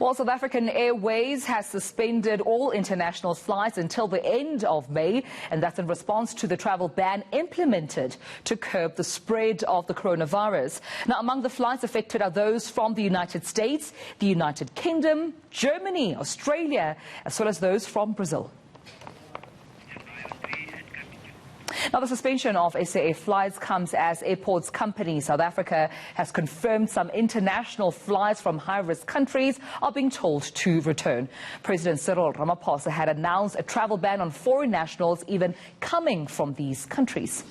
Well, South African Airways has suspended all international flights until the end of May, and that's in response to the travel ban implemented to curb the spread of the coronavirus. Now, among the flights affected are those from the United States, the United Kingdom, Germany, Australia, as well as those from Brazil. Now, the suspension of SAA flights comes as airports company South Africa has confirmed some international flights from high-risk countries are being told to return. President Cyril Ramaphosa had announced a travel ban on foreign nationals even coming from these countries.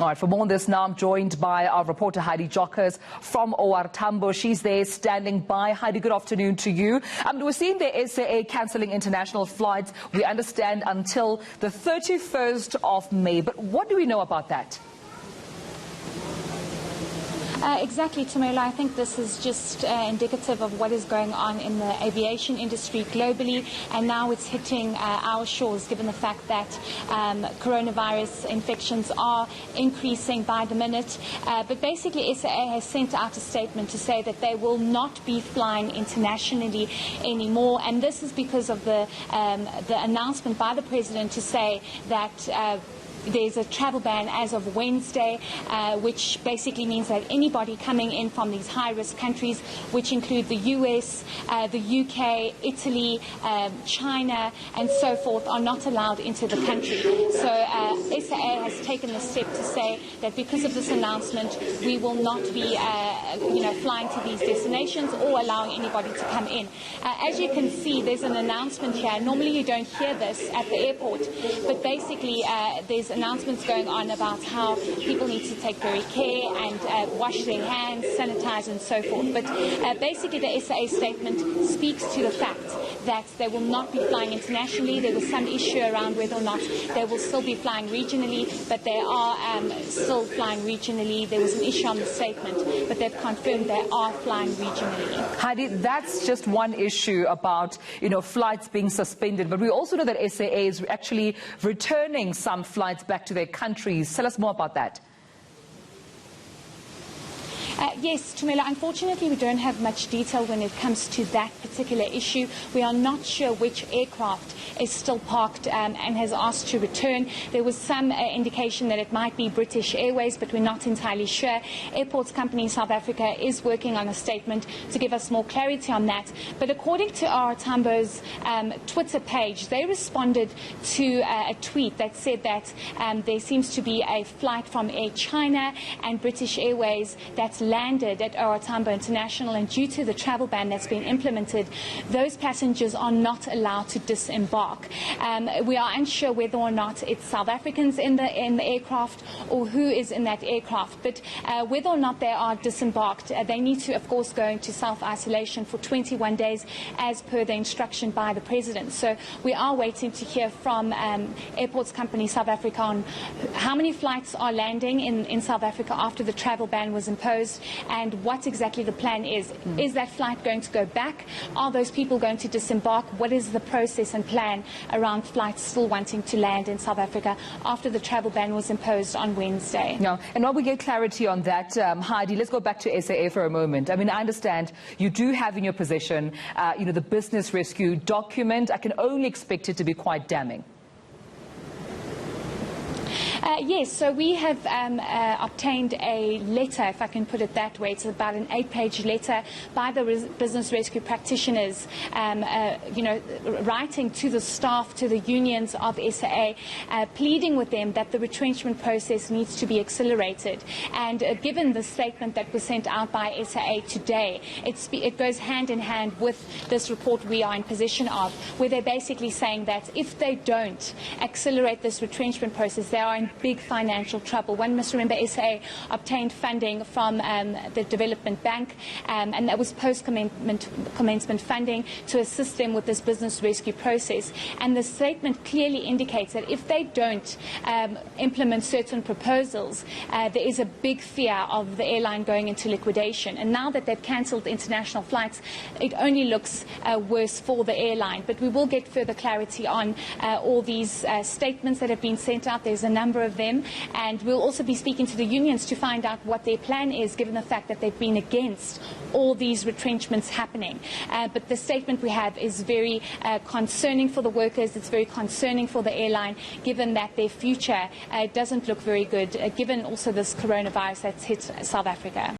All right, for more on this now, I'm joined by our reporter Heidi Giokos from OR Tambo. She's there standing by. Heidi, good afternoon to you. We're seeing the SAA cancelling international flights, we understand, until the 31st of May. But what do we know about that? Exactly, Tamela. I think this is just indicative of what is going on in the aviation industry globally, and now it's hitting our shores, given the fact that coronavirus infections are increasing by the minute. But basically, SAA has sent out a statement to say that they will not be flying internationally anymore, and this is because of the announcement by the President to say that there's a travel ban as of Wednesday, which basically means that anybody coming in from these high-risk countries, which include the US, the UK, Italy, China, and so forth, are not allowed into the country. So SAA has taken the step to say that because of this announcement, we will not be flying to these destinations or allowing anybody to come in. As you can see, there's an announcement here. Normally you don't hear this at the airport, but basically there's announcements going on about how people need to take very care and wash their hands, sanitize, and so forth. But basically the SAA statement speaks to the fact that they will not be flying internationally. There was some issue around whether or not they will still be flying regionally, but they are still flying regionally. There was an issue on the statement, but they've confirmed they are flying regionally. Heidi, that's just one issue about, flights being suspended, but we also know that SAA is actually returning some flights back to their countries. Tell us more about that. Yes, Tumela, unfortunately we don't have much detail when it comes to that particular issue. We are not sure which aircraft is still parked and has asked to return. There was some indication that it might be British Airways, but we're not entirely sure. Airports company South Africa is working on a statement to give us more clarity on that. But according to OR Tambo's Twitter page, they responded to a tweet that said that there seems to be a flight from Air China and British Airways that's landed at OR Tambo International, and due to the travel ban that's been implemented, those passengers are not allowed to disembark. We are unsure whether or not it's South Africans in the aircraft or who is in that aircraft, but whether or not they are disembarked, they need to, of course, go into self-isolation for 21 days as per the instruction by the President. So we are waiting to hear from Airports Company South Africa on how many flights are landing in South Africa after the travel ban was imposed, and what exactly the plan is. Is that flight going to go back? Are those people going to disembark? What is the process and plan around flights still wanting to land in South Africa after the travel ban was imposed on Wednesday? Now, and while we get clarity on that, Heidi, let's go back to SAA for a moment. I mean, I understand you do have in your possession, the business rescue document. I can only expect it to be quite damning. Yes, so we have obtained a letter, if I can put it that way. It's about an 8-page letter by the business rescue practitioners, writing to the staff, to the unions of SAA, pleading with them that the retrenchment process needs to be accelerated. And given the statement that was sent out by SAA today, it goes hand in hand with this report we are in possession of, where they're basically saying that if they don't accelerate this retrenchment process, they are in big financial trouble. One must remember SAA obtained funding from the Development Bank, and that was post-commencement funding to assist them with this business rescue process. And the statement clearly indicates that if they don't implement certain proposals, there is a big fear of the airline going into liquidation. And now that they've cancelled international flights, it only looks worse for the airline. But we will get further clarity on all these statements that have been sent out. There's a number number of them, and we'll also be speaking to the unions to find out what their plan is, given the fact that they've been against all these retrenchments happening. But the statement we have is very concerning for the workers. It's very concerning for the airline, given that their future doesn't look very good, given also this coronavirus that's hit South Africa.